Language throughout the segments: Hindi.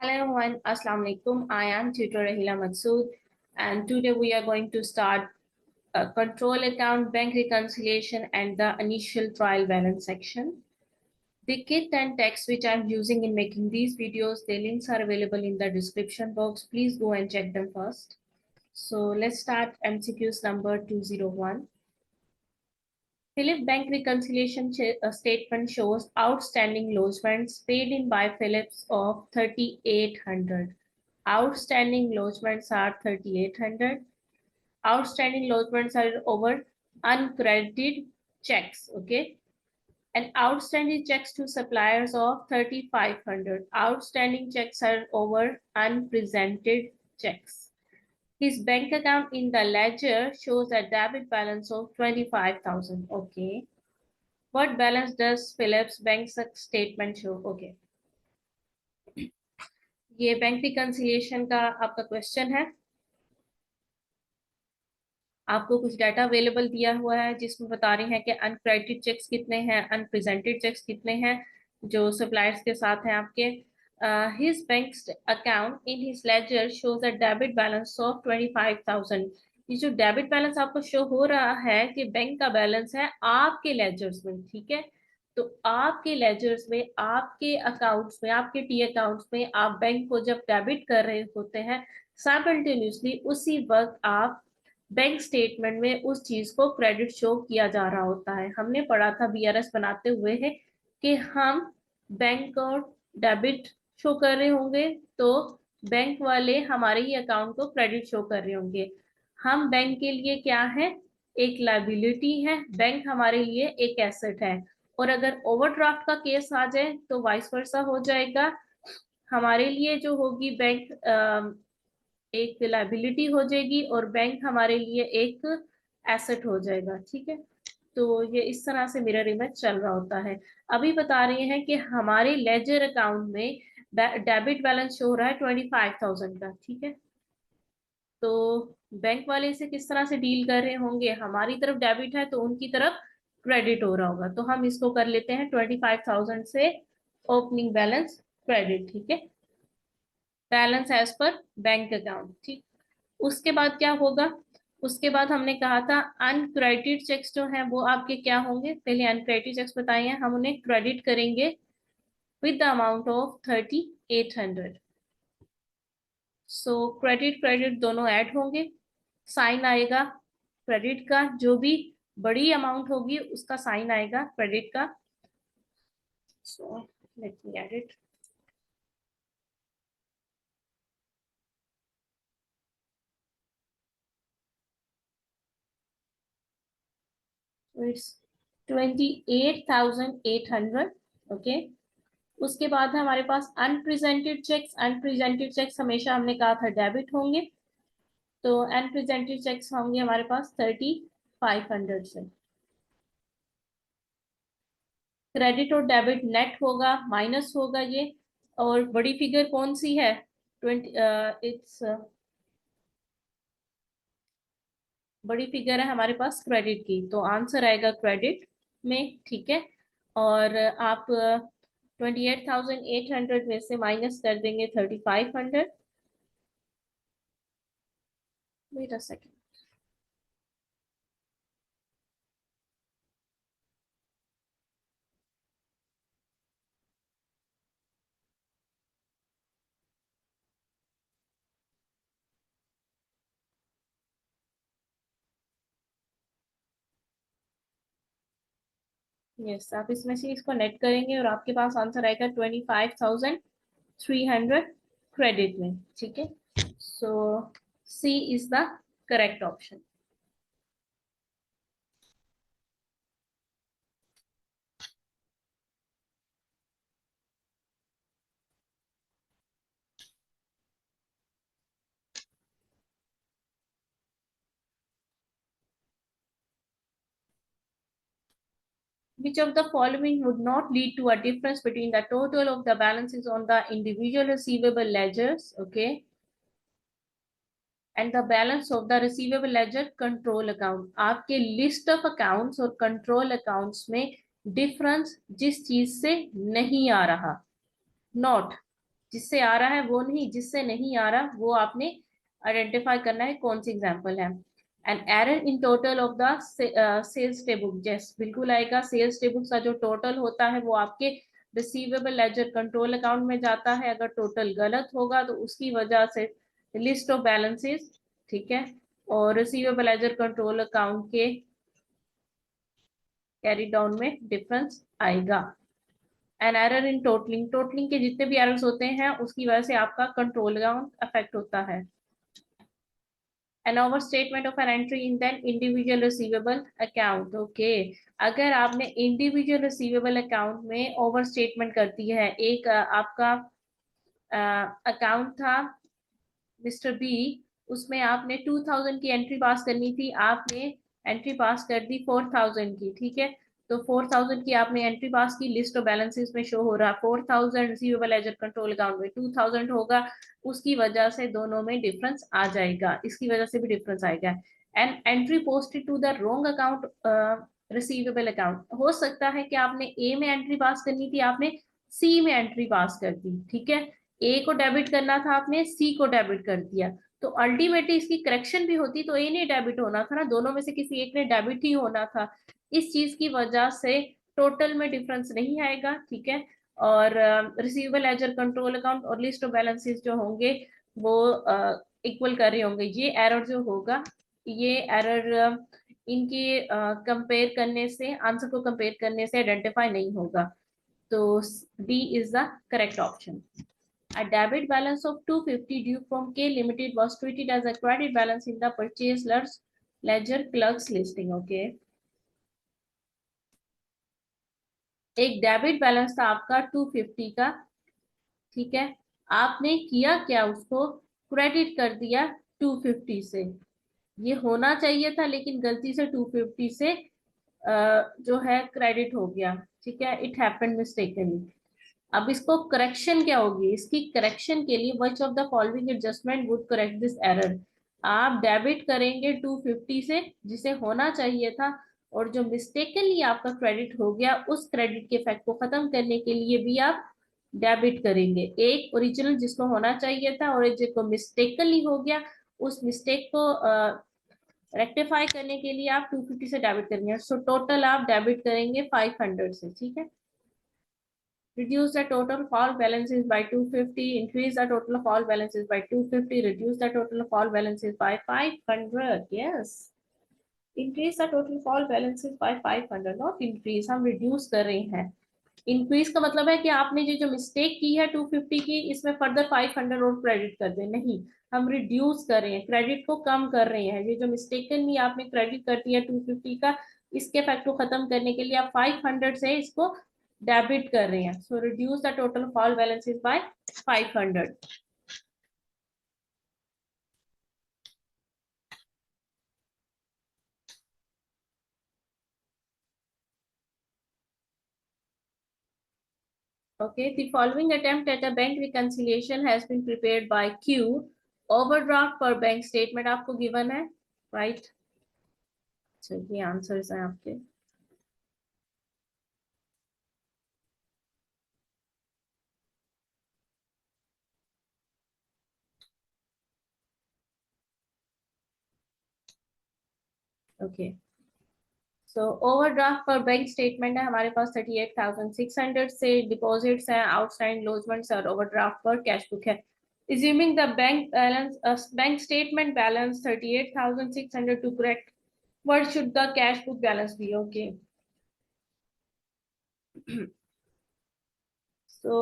Hello everyone, Assalamu alaikum. I am tutor Rahila Masood, and today we are going to start a control account, bank reconciliation, and the initial trial balance section. The kit and text which I'm using in making these videos, the links are available in the description box. Please go and check them first. So let's start MCQs number 201. Philip Bank reconciliation statement shows outstanding lodgements paid in by Philips of 3,800. Outstanding lodgements are 3,800. Outstanding lodgements are over uncredited checks, okay? And outstanding checks to suppliers of 3,500. Outstanding checks are over unpresented checks. His bank account in the ledger shows a debit balance of 25,000. Okay. What balance does Phillips bank statement show? Okay, ये बैंक रिकंसिलिएशन का आपका क्वेश्चन है। आपको कुछ डाटा अवेलेबल दिया हुआ है जिसमें बता रहे हैं कि अनक्रेडिटेड चेक्स कितने हैं, अनप्रेजेंटेड चेक्स कितने हैं जो सप्लायर्स के साथ हैं आपके। His bank account in his ledger shows a debit balance of 25,000। ये जो डेबिट बैलेंस आपको शो हो रहा है कि बैंक का बैलेंस है आपके लेजर्स में, ठीक है। तो आपके लेजर्स में, आपके अकाउंट्स में, आपके टी अकाउंट्स में आप बैंक को जब डेबिट कर रहे होते हैं, साइमल्टेनियसली उसी वक्त आप बैंक स्टेटमेंट में उस चीज को क्रेडिट शो किया जा रहा होता है। हमने पढ़ा था बीआरएस बनाते हुए है कि हम बैंक को डेबिट शो कर रहे होंगे तो बैंक वाले हमारे ही अकाउंट को क्रेडिट शो कर रहे होंगे। हम बैंक के लिए क्या है? एक लायबिलिटी है, बैंक हमारे लिए एक एसेट है। और अगर ओवरड्राफ्ट का केस आ जाए तो वाइस वर्सा हो जाएगा। हमारे लिए जो होगी बैंक एक लायबिलिटी हो जाएगी और बैंक हमारे लिए एक एसेट हो जाएगा, ठीक है। तो ये इस तरह से मिरर इमेज चल रहा होता है। अभी बता रहे हैं कि हमारे लेजर अकाउंट में डेबिट बैलेंस शो हो रहा है 25,000 का, ठीक है। तो बैंक वाले इसे किस तरह से डील कर रहे होंगे? हमारी तरफ डेबिट है तो उनकी तरफ क्रेडिट हो रहा होगा। तो हम इसको कर लेते हैं 25,000 से ओपनिंग बैलेंस क्रेडिट, ठीक है। Balance as per bank account, ठीक। उसके बाद क्या होगा? उसके बाद हमने कहा था अनक्रेडिटेड चेक्स जो हैं वो आपके क्या होंगे? पहले अनक्रेडिटेड चेक्स बताए हैं, हम उन्हें क्रेडिट करेंगे with the amount of 3,800। So credit credit दोनों ऐड होंगे, साइन आएगा क्रेडिट का, जो भी बड़ी अमाउंट होगी उसका साइन आएगा क्रेडिट का। So let me add it. It's 28,800, okay. उसके बाद है हमारे पास अनप्रेजेंटेड चेक्स। अनप्रेजेंटेड चेक्स हमेशा हमने कहा था डेबिट होंगे, तो अनप्रेजेंटेड चेक्स होंगे हमारे पास 3,500 से। क्रेडिट और डेबिट नेट होगा, माइनस होगा ये। और बड़ी फिगर कौन सी है? 20, इट्स बड़ी फिगर है हमारे पास क्रेडिट की, तो आंसर आएगा क्रेडिट में, ठीक है। और आप 28,800 में से माइनस कर देंगे 3,500। Wait a second. यस, आप इसमें से इसको नेट करेंगे और आपके पास आंसर आएगा 25,300 क्रेडिट में, ठीक है। So C is the correct option. Which of the following would not lead to a difference between the total of the balances on the individual receivable ledgers, okay, and the balance of the receivable ledger control account? आपके लिस्ट ऑफ अकाउंट्स और कंट्रोल अकाउंट्स में डिफरेंस जिस चीज से नहीं आ रहा, नॉट जिससे आ रहा है वो नहीं, जिससे नहीं आ रहा वो आपने आइडेंटिफाई करना है कौन सी एग्जाम्पल है। An error in total of the sales day book, जैस बिल्कुल आएगा। सेल्स टेबुक का जो टोटल होता है वो आपके रिसीवेबल लेजर कंट्रोल अकाउंट में जाता है। अगर टोटल गलत होगा तो उसकी वजह से लिस्ट ऑफ बैलेंसेस, ठीक है, और रिसीवेबल लेजर कंट्रोल अकाउंट के कैरी डाउन में डिफरेंस आएगा। एन एरर इन टोटलिंग, टोटलिंग के जितने भी एरर्स होते हैं उसकी वजह से आपका कंट्रोल अकाउंट अफेक्ट होता है। An overstatement of an entry in than individual receivable account, okay. अगर आपने इंडिविजुअल रिसीवेबल अकाउंट में ओवर स्टेटमेंट कर दी है, एक आपका अकाउंट था मिस्टर बी, उसमें आपने 2000 की एंट्री पास करनी थी, आपने एंट्री पास कर दी 4000 की, ठीक है। तो 4000 की आपने एंट्री पास की, लिस्ट ऑफ बैलेंसेस में शो हो रहा 4000, रिसीवेबल एज कंट्रोल अकाउंट में 2000 होगा, उसकी वजह से दोनों में डिफरेंस आ जाएगा, इसकी वजह से भी डिफरेंस आएगा। And entry posted to the wrong account, receivable account, हो सकता है कि आपने ए में एंट्री पास करनी थी, आपने सी में एंट्री पास कर दी, ठीक है। ए को डेबिट करना था, आपने सी को डेबिट कर दिया, तो अल्टीमेटली इसकी करेक्शन भी होती तो ए ने डेबिट होना था ना, दोनों में से किसी एक ने डेबिट ही होना था। इस चीज की वजह से टोटल में डिफरेंस नहीं आएगा, ठीक है। और रिसीवेबल लेजर कंट्रोल अकाउंट और लिस्ट ऑफ बैलेंसेस जो होंगे वो इक्वल कर रहे होंगे। ये एरर जो होगा, ये एरर इनके कंपेयर करने से, आंसर को कंपेयर करने से आइडेंटिफाई नहीं होगा। तो B is the correct option. A debit balance of 250 due from K Limited was treated as a credit balance in the purchase ledger clerk's listing. Okay. एक डेबिट बैलेंस था आपका 250 का, ठीक है। आपने किया क्या, उसको क्रेडिट कर दिया 250 से। ये होना चाहिए था लेकिन गलती से 250 से जो है क्रेडिट हो गया, ठीक है। It happened mistakenly. अब इसको करेक्शन क्या होगी, इसकी करेक्शन के लिए which of the following adjustment would correct this error. आप डेबिट करेंगे 250 से, जिसे होना चाहिए था, और जो मिस्टेकनली आपका क्रेडिट हो गया उस क्रेडिट के इफेक्ट को खत्म करने के लिए भी आप डेबिट करेंगे। एक ओरिजिनल जिसको होना चाहिए था और एक जिसको मिस्टेकनली हो गया, उस मिस्टेक को रेक्टिफाई करने के लिए आप 250 से डेबिट करेंगे। सो टोटल आप डेबिट करेंगे 500 से, ठीक है। Reduce the total of all balances by 250, increase the total of all balances by 250, reduce the total of all balances by 500. Yes. Increase the total of all balances by 500, not increase, हम reduce कर रहे हैं। Increase का मतलब है कि आपने जो mistake की है 250 की, इसमें further 500 और credit कर दें, नहीं, हम reduce कर रहे हैं, credit को कम कर रहे हैं। ये जो mistakenly आपने credit कर दिया 250 का, इसके फैक्ट को खत्म करने के लिए आप 500 से इसको डेबिट कर रहे हैं। So reduce the total of all balances by 500। Okay, the following attempt at a bank reconciliation has been prepared by Q. Overdraft per bank statement आपको given है, right? अच्छा, ये आंसर्स हैं आपके। ओके, सो ओवरड्राफ्ट पर बैंक स्टेटमेंट है हमारे पास 38,600 से, डिपॉजिट्स हैं, आउटस्टैंडिंग लोजमेंट्स और ओवरड्राफ्ट पर कैश बुक है। Assuming the bank balance, bank statement balance 38,600 to correct, what should the cash book balance be? Okay. तो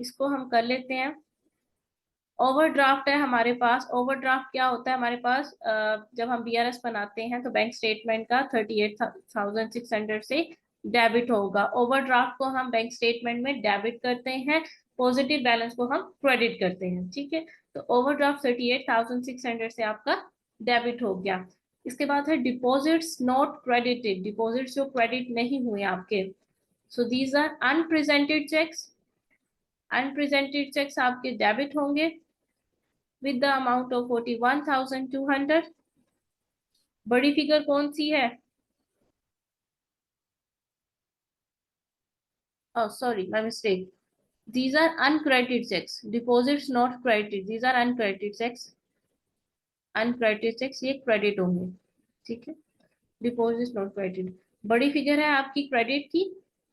इसको हम कर लेते हैं। ओवरड्राफ्ट है हमारे पास। ओवरड्राफ्ट क्या होता है हमारे पास, जब हम बीआरएस बनाते हैं तो बैंक स्टेटमेंट का 38,600 से डेबिट होगा। ओवरड्राफ्ट को हम बैंक स्टेटमेंट में डेबिट करते हैं, पॉजिटिव बैलेंस को हम क्रेडिट करते हैं, ठीक है। तो ओवरड्राफ्ट 38,600 से आपका डेबिट हो गया। इसके बाद है डिपॉजिट्स नॉट क्रेडिटेड, डिपॉजिट्स जो क्रेडिट नहीं हुए आपके। So these are unpresented cheques. Unpresented cheques आपके डेबिट होंगे with the amount of 41,200। बड़ी फिगर कौन सी है, oh sorry my mistake, These are uncredited checks. Deposits not credited. These are uncredited checks. Uncredited cheques ये क्रेडिट होंगे, ठीक है। Deposit not credit. बड़ी फिगर है आपकी क्रेडिट की,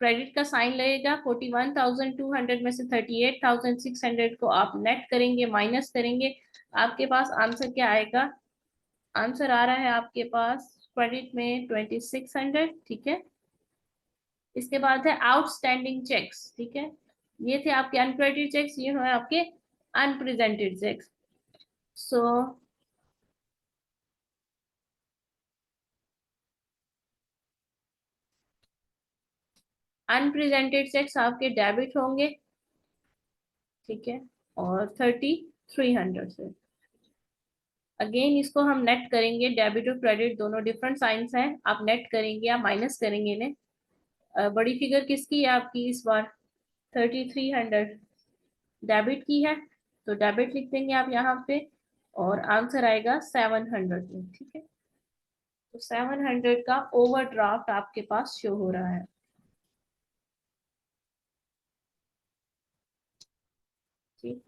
क्रेडिट का साइन लगेगा। 41,200 में से 38,600 को आप नेट करेंगे, माइनस करेंगे, आपके पास आंसर क्या आएगा? आंसर आ रहा है आपके पास क्रेडिट में 2600, ठीक है। इसके बाद है आउटस्टैंडिंग चेक्स, ठीक है। ये थे आपके अनक्रेडिटेड चेक्स, ये है आपके अनप्रेजेंटेड चेक्स। सो अनप्रेजेंटेड चेक्स आपके डेबिट होंगे, ठीक है, और 3300 से। अगेन इसको हम नेट करेंगे, डेबिट और क्रेडिट दोनों डिफरेंट साइंस हैं, आप नेट करेंगे, आप माइनस करेंगे इन्हें। बड़ी फिगर किसकी है आपकी इस बार? 3300 डेबिट की है, तो डेबिट लिख देंगे आप यहाँ पे, और आंसर आएगा 700 में, ठीक है। तो 700 का ओवरड्राफ्ट आपके पास शो हो रहा है, ठीक।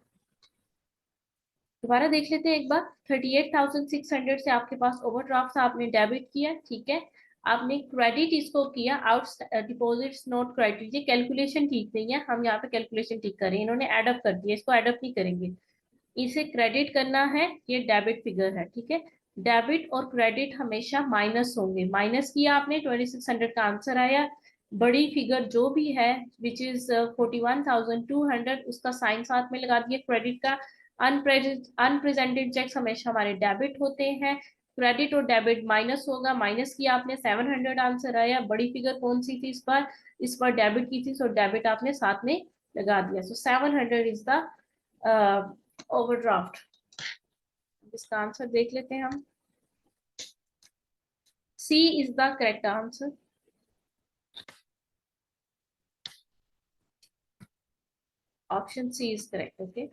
दोबारा देख लेते हैं एक बार। 38,600 से आपके पास ओवरड्राफ्ट आपने डेबिट किया, ठीक है। आपने क्रेडिट इसको किया, आउट डिपॉजिट्स नॉट क्रेडिट, ये कैलकुलेशन ठीक नहीं है, हम यहाँ पे कैलकुलेशन ठीक करें, इन्होंने एडअप कर दिया, इसको एडअप नहीं करेंगे, इसे क्रेडिट करना है, ये डेबिट फिगर है, ठीक है। डेबिट और क्रेडिट हमेशा माइनस होंगे, माइनस किया आपने, 2600 का आंसर आया। बड़ी फिगर जो भी है विच इज 41,200, उसका साइन साथ में लगा दिया क्रेडिट का। अनप्रेजेंटेड चेक्स हमेशा हमारे डेबिट होते हैं, क्रेडिट और डेबिट माइनस होगा, माइनस किया आपने, 700 आंसर आया। बड़ी फिगर कौन सी थी इस बार डेबिट की थी, सो डेबिट आपने साथ में लगा दिया, सो 700 इज द ओवरड्राफ्ट। इसका आंसर देख लेते हैं हम। C is the correct answer. Option C is correct, okay.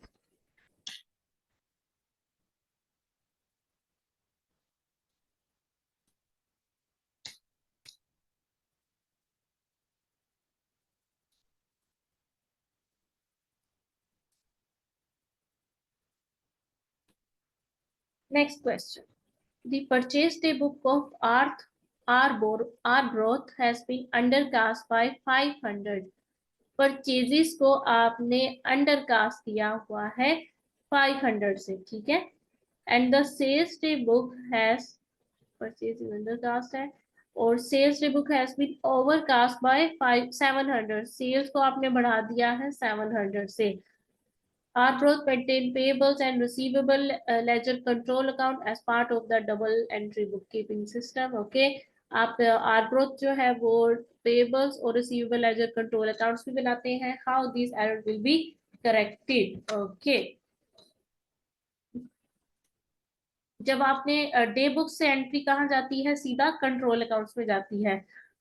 Next question. The purchase day book of Arbroath has been undercast by 500. Purchases को आपने अंडरकास्ट किया हुआ है 500 से, ठीक है। And the sales day book has, purchase undercast है, और sales day book has been overcast by 700, sales को आपने बढ़ा दिया है 700 से। Arbroath maintain payables and receivable ledger control account as part of the double entry bookkeeping system. Okay, आप Arbroath जो है वो payables और receivable ledger control accounts भी बनाते हैं. How these errors will be corrected? Okay. जब आपने डे बुक से एंट्री कहाँ जाती है? सीधा कंट्रोल अकाउंट्स में जाती है।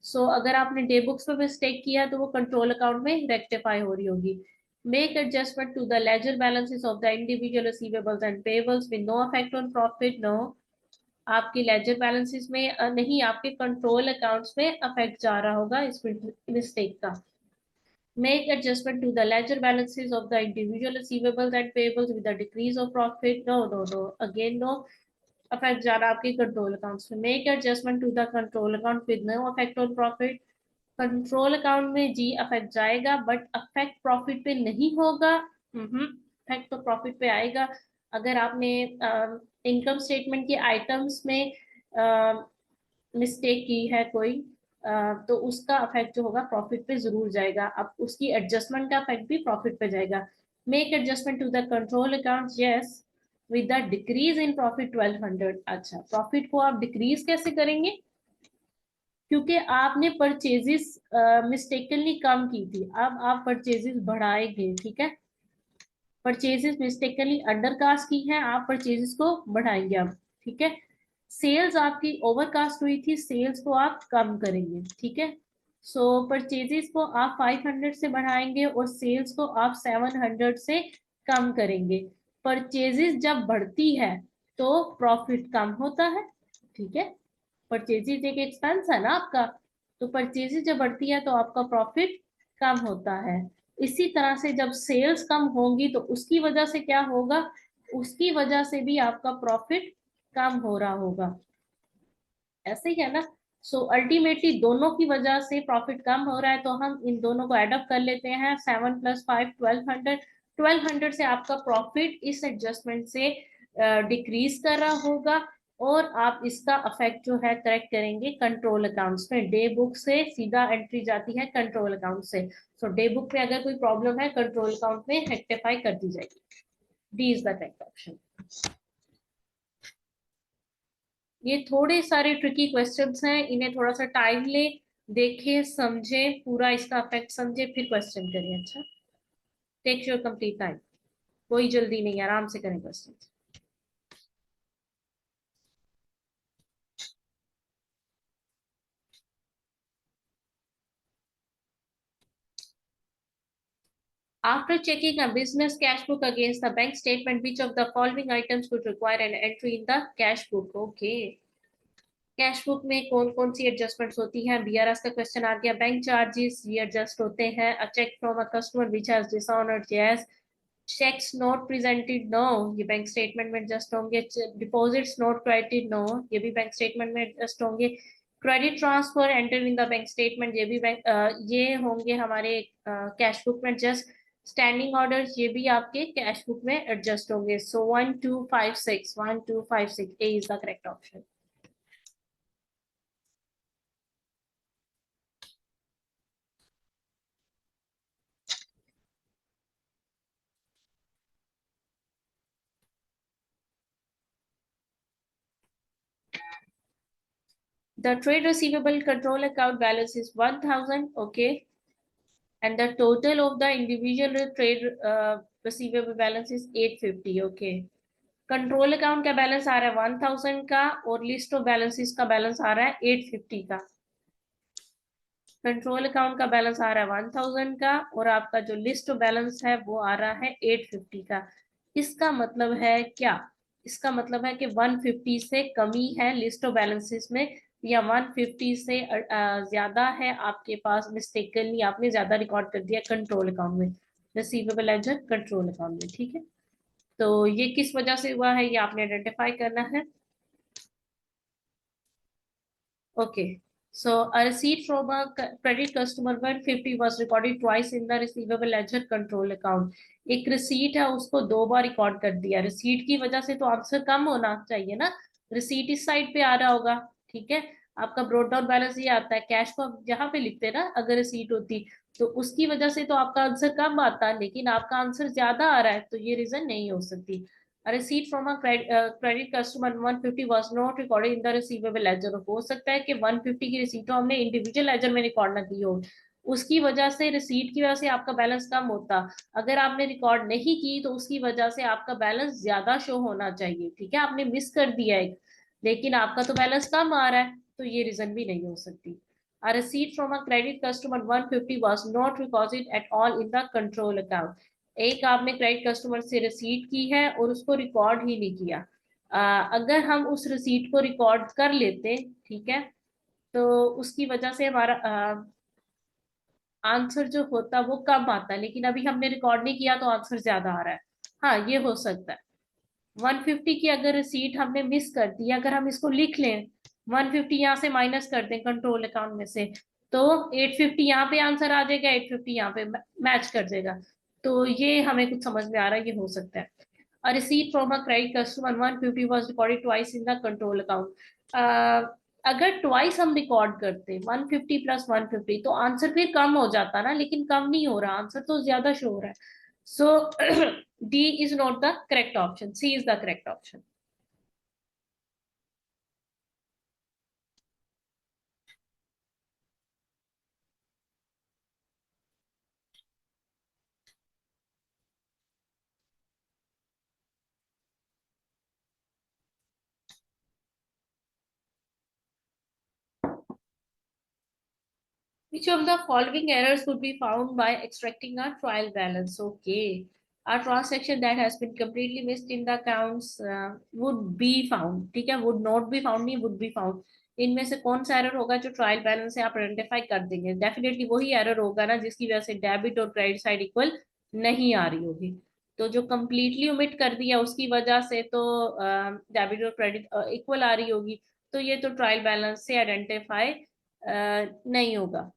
सो अगर आपने डे बुक्स में मिस्टेक किया तो वो कंट्रोल अकाउंट में रेक्टिफाई हो रही होगी। Make adjustment to the ledger balances of the individual receivables and payables with no effect on profit. No, आपके लेजर बैलेंसेस में नहीं, आपके कंट्रोल अकाउंट्स में अफेक्ट जा रहा होगा इस मिस्टेक का। Make adjustment to the ledger balances of the individual receivables and payables with a decrease of profit. No, no, no. Again, no. Affect जा रहा है आपके कंट्रोल अकाउंट्स में। Make adjustment to the control account with no affect on profit. Control account में जी अफेक्ट जाएगा, बट अफेक्ट प्रॉफिट पे नहीं होगा। अफेक्ट तो प्रॉफिट पे आएगा। अगर आपने इनकम स्टेटमेंट के आइटम्स में मिस्टेक की है कोई, तो उसका अफेक्ट जो होगा प्रॉफिट पे जरूर जाएगा, अब उसकी एडजस्टमेंट का अफेक्ट भी प्रॉफिट पे जाएगा। Make adjustment to the control account, yes, with the decrease in profit 1200। अच्छा, प्रॉफिट को आप डिक्रीज कैसे करेंगे? क्योंकि आपने परचेजेस मिस्टेकनली कम की थी, अब आप परचेजेस बढ़ाएंगे, ठीक है। परचेजेस मिस्टेकनली अंडरकास्ट की है, आप परचेजेस को बढ़ाएंगे अब, ठीक है। सेल्स आपकी ओवरकास्ट हुई थी, सेल्स को आप कम करेंगे, ठीक है। सो परचेजेस को आप 500 से बढ़ाएंगे और सेल्स को आप 700 से कम करेंगे। परचेजेस जब बढ़ती है तो प्रॉफिट कम होता है, ठीक है। परचेजेस एक एक्सपेंस है ना आपका, तो परचेजेस जब बढ़ती है तो आपका प्रॉफिट कम होता है। इसी तरह से जब सेल्स कम होंगी तो उसकी वजह से क्या होगा, उसकी वजह से भी आपका प्रॉफिट कम हो रहा होगा, ऐसे ही है ना। सो अल्टीमेटली दोनों की वजह से प्रॉफिट कम हो रहा है, तो हम इन दोनों को एडअप कर लेते हैं, 7 + 5 1200। 1200 से आपका प्रॉफिट इस एडजस्टमेंट से डिक्रीज कर रहा होगा, और आप इसका अफेक्ट जो है करेक्ट करेंगे कंट्रोल अकाउंट्स में। डे बुक से सीधा एंट्री जाती है कंट्रोल अकाउंट से। सो डे बुक में अगर कोई प्रॉब्लम है कंट्रोल अकाउंट में रेक्टिफाई कर दी जाएगी। D is the correct option. ये थोड़े सारे ट्रिकी क्वेश्चंस हैं, इन्हें थोड़ा सा टाइम ले, देखें समझें, पूरा इसका इफेक्ट समझे, फिर क्वेश्चन करिए। अच्छा, टेक योर कंप्लीट टाइम, कोई जल्दी नहीं, आराम से करें question. After checking a business cash book against the bank statement, which of the following items could require an entry in the cash book? Okay. Cash book में कौन कौन सी एडजस्टमेंट्स होती हैं? बीआरएस का क्वेश्चन आ गया। बैंक चार्जेस ये एडजस्ट होते हैं। A cheque from a customer which has dishonoured, yes. Cheques not presented, no, ये बैंक स्टेटमेंट में एडजस्ट होंगे। डिपॉजिट्स नॉट क्रेडिटेड, नो, ये भी बैंक स्टेटमेंट में एडजस्ट होंगे। Credit transfer enter in the bank statement, ये भी बैंक ये होंगे हमारे कैश बुक में एडजस्ट। स्टैंडिंग ऑर्डर्स ये भी आपके कैश बुक में एडजस्ट होंगे। So 1256, 1256 A is the correct option. The trade receivable control account balance is 1000, okay, and the total of the individual trade receivable balance is 850, okay. Control account का बैलेंस आ रहा है 1000 का, और लिस्ट ऑफ बैलेंसेस का बैलेंस आ रहा है 850 का। कंट्रोल अकाउंट का बैलेंस आ रहा है 1000 का, और आपका जो लिस्ट ऑफ बैलेंस है वो आ रहा है 850 का। इसका मतलब है क्या? इसका मतलब है कि 150 से कमी है लिस्ट ऑफ बैलेंसेस में, या 150 से ज्यादा है आपके पास, मिस्टेकनली आपने ज्यादा रिकॉर्ड कर दिया कंट्रोल अकाउंट में, रिसीवेबल लेजर कंट्रोल अकाउंट में, ठीक है। तो ये किस वजह से हुआ है ये आपने आइडेंटिफाई करना है। Okay. So a receipt from a credit customer 150 was recorded twice in the receivable ledger control account. एक रिसीट है उसको दो बार रिकॉर्ड कर दिया। रिसीट की वजह से तो आंसर कम होना चाहिए ना, रिसीट इस साइड पे आ रहा होगा, ठीक है। आपका ब्रोड डाउन बैलेंस ये आता है, कैश को आप यहाँ पे लिखते हैं ना, अगर रिसीट होती तो उसकी वजह से तो आपका आंसर कम आता, लेकिन आपका आंसर ज्यादा आ रहा है, तो ये रीजन नहीं हो सकती। A receipt from a credit customer 150 was not recorded in the receivable ledger. हो सकता है कि 150 की रिसीट तो हमने इंडिविजुअल लेजर में रिकॉर्ड ना की हो, उसकी वजह से रिसीट की वजह से आपका बैलेंस कम होता। अगर आपने रिकॉर्ड नहीं की तो उसकी वजह से आपका बैलेंस ज्यादा शो होना चाहिए, ठीक है, आपने मिस कर दिया एक, लेकिन आपका तो बैलेंस कम आ रहा है, तो ये रीजन भी नहीं हो सकती। A receipt from a credit customer 150 was not recorded at all in the control account. एक आपने क्रेडिट कस्टमर से रिसीट की है और उसको रिकॉर्ड ही नहीं किया। अगर हम उस रिसीट को रिकॉर्ड कर लेते, ठीक है, तो उसकी वजह से हमारा आंसर जो होता वो कम आता, लेकिन अभी हमने रिकॉर्ड नहीं किया तो आंसर ज्यादा आ रहा है। हाँ, ये हो सकता है। 150 की अगर रिसीट हमने मिस कर दी, अगर हम इसको लिख लें, 150 यहाँ से माइनस कर दें कंट्रोल अकाउंट में से, तो 850 यहाँ पे आंसर आ जाएगा, 850 यहाँ पे मैच कर जाएगा। तो ये हमें कुछ समझ में आ रहा है, ये हो सकता है। A receipt from a credit customer 150 was recorded twice in the control account. अगर ट्वाइस हम रिकॉर्ड करते 150 + 150 तो आंसर फिर कम हो जाता ना, लेकिन कम नहीं हो रहा, आंसर तो ज्यादा शो हो रहा है। So D is not the correct option, C is the correct option. Which of the following errors could be found by extracting a trial balance? Okay. A transaction that has been completely missed in the accounts would be found. ठीक है, would not be found नहीं, would be found. इनमें से कौन सा एरर होगा जो ट्रायल बैलेंस से आप आइडेंटिफाई कर देंगे? डेफिनेटली वही एरर होगा ना जिसकी वजह से डेबिट और क्रेडिट साइड इक्वल नहीं आ रही होगी। तो जो कंप्लीटली ओमिट कर दिया उसकी वजह से तो डेबिट और क्रेडिट इक्वल आ रही होगी, तो ये तो ट्रायल बैलेंस से आइडेंटिफाई नहीं होगा।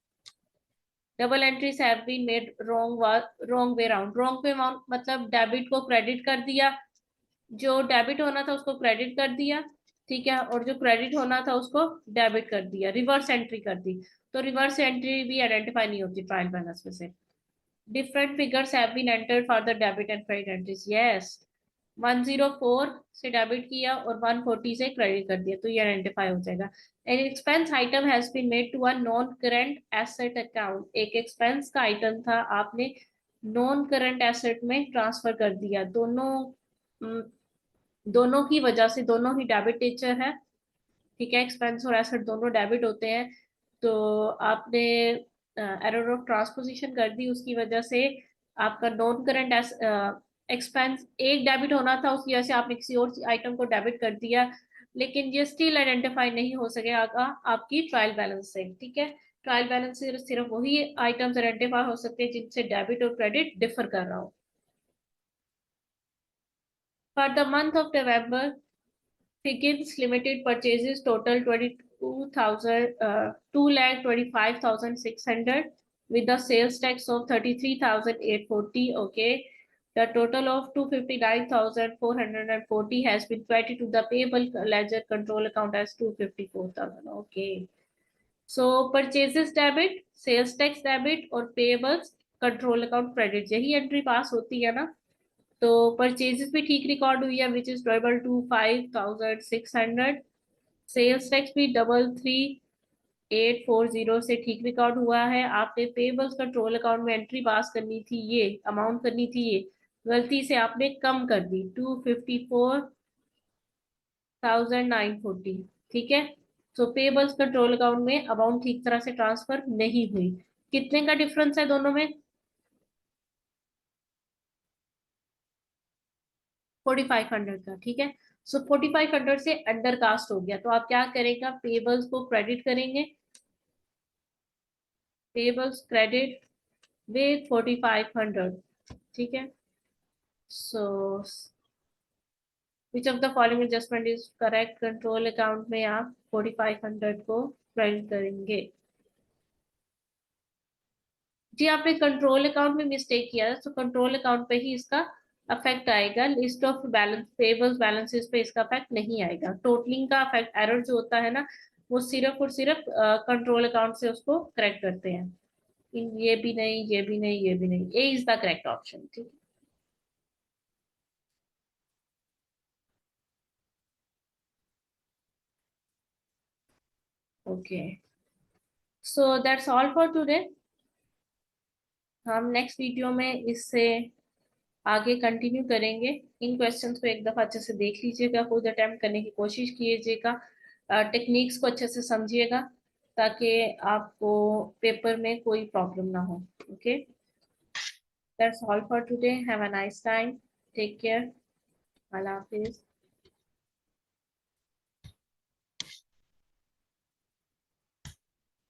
Double entries have been made wrong way round. Wrong way round मतलब डेबिट को क्रेडिट कर दिया, जो डेबिट होना था उसको क्रेडिट कर दिया, ठीक है, और जो क्रेडिट होना था उसको डेबिट कर दिया, रिवर्स एंट्री कर दी। तो रिवर्स एंट्री भी आइडेंटिफाई नहीं होती ट्रायल बैलेंस में से। Different figures have been entered for the debit and credit entries, yes. 104 से डेबिट किया और 140 से क्रेडिट कर दिया, तो ये आइडेंटिफाई हो जाएगा। An expense item has been made to a non current asset account. एक एक्सपेंस का आइटम था, आपने नॉन करंट एसेट में ट्रांसफर कर दिया। दोनों की वजह से, दोनों ही डेबिट नेचर है, ठीक है, एक्सपेंस और एसेट दोनों डेबिट होते हैं। तो आपने एरर ऑफ ट्रांसपोजिशन कर दी, उसकी वजह से आपका नॉन करंट एक्सपेंस एक डेबिट होना था, उसकी वजह से आपने किसी और आइटम को डेबिट कर दिया, लेकिन ये स्टिल आइडेंटिफाई नहीं हो सकेगा आपकी ट्रायल बैलेंस से, ठीक है। ट्रायल बैलेंस से सिर्फ वही आइटम्स आइडेंटिफाई हो सकते हैं जिनसे डेबिट और क्रेडिट डिफर कर रहा हो। For the month of November, Higgins Limited purchases total 22,000, 2,25,600 with the sales tax of 33,840. Okay. The total of 259,440 has been credited to the payable ledger control account as 254,000. Okay. So purchases debit, sales tax debit और payables control account credit, यही एंट्री पास होती है ना। तो परचेजेस भी ठीक रिकॉर्ड हुई है, विच इज 225,600। सेल्स टैक्स भी 33,840 से ठीक रिकॉर्ड हुआ है। आपने पेबल्स कंट्रोल अकाउंट में एंट्री पास करनी थी, ये अमाउंट करनी थी, ये गलती से आपने कम कर दी, 254,940, ठीक है। सो पेबल्स कंट्रोल अकाउंट में अमाउंट ठीक तरह से ट्रांसफर नहीं हुई। कितने का डिफरेंस है दोनों में? 4,500 का, ठीक है। सो 4,500 से अंडर कास्ट हो गया, तो आप क्या करेगा, पेबल्स को क्रेडिट करेंगे, पेबल्स क्रेडिट विथ 4,500, ठीक है। So which of the following adjustment is correct? Control account में आप 4,500 को क्रेडिट करेंगे। जी आपने कंट्रोल अकाउंट में मिस्टेक किया है, तो कंट्रोल अकाउंट पे ही इसका अफेक्ट आएगा, list of balance payables balances पे इसका अफेक्ट नहीं आएगा। टोटलिंग का अफेक्ट एरर जो होता है ना, वो सिर्फ और सिर्फ कंट्रोल अकाउंट से उसको करेक्ट करते हैं। ये भी नहीं, ये भी नहीं, ये भी नहीं, ए इज द करेक्ट ऑप्शन, ठीक है। Okay, so that's all for today. हम नेक्स्ट वीडियो में इससे आगे कंटिन्यू करेंगे। इन क्वेश्चंस को एक दफा अच्छे से देख लीजिएगा, खुद अटेम्प्ट करने की कोशिश कीजिएगा, टेक्निक्स को अच्छे से समझिएगा, ताकि आपको पेपर में कोई प्रॉब्लम ना हो। Okay, that's all for today, have a nice time, take care, अल्लाह हाफिज।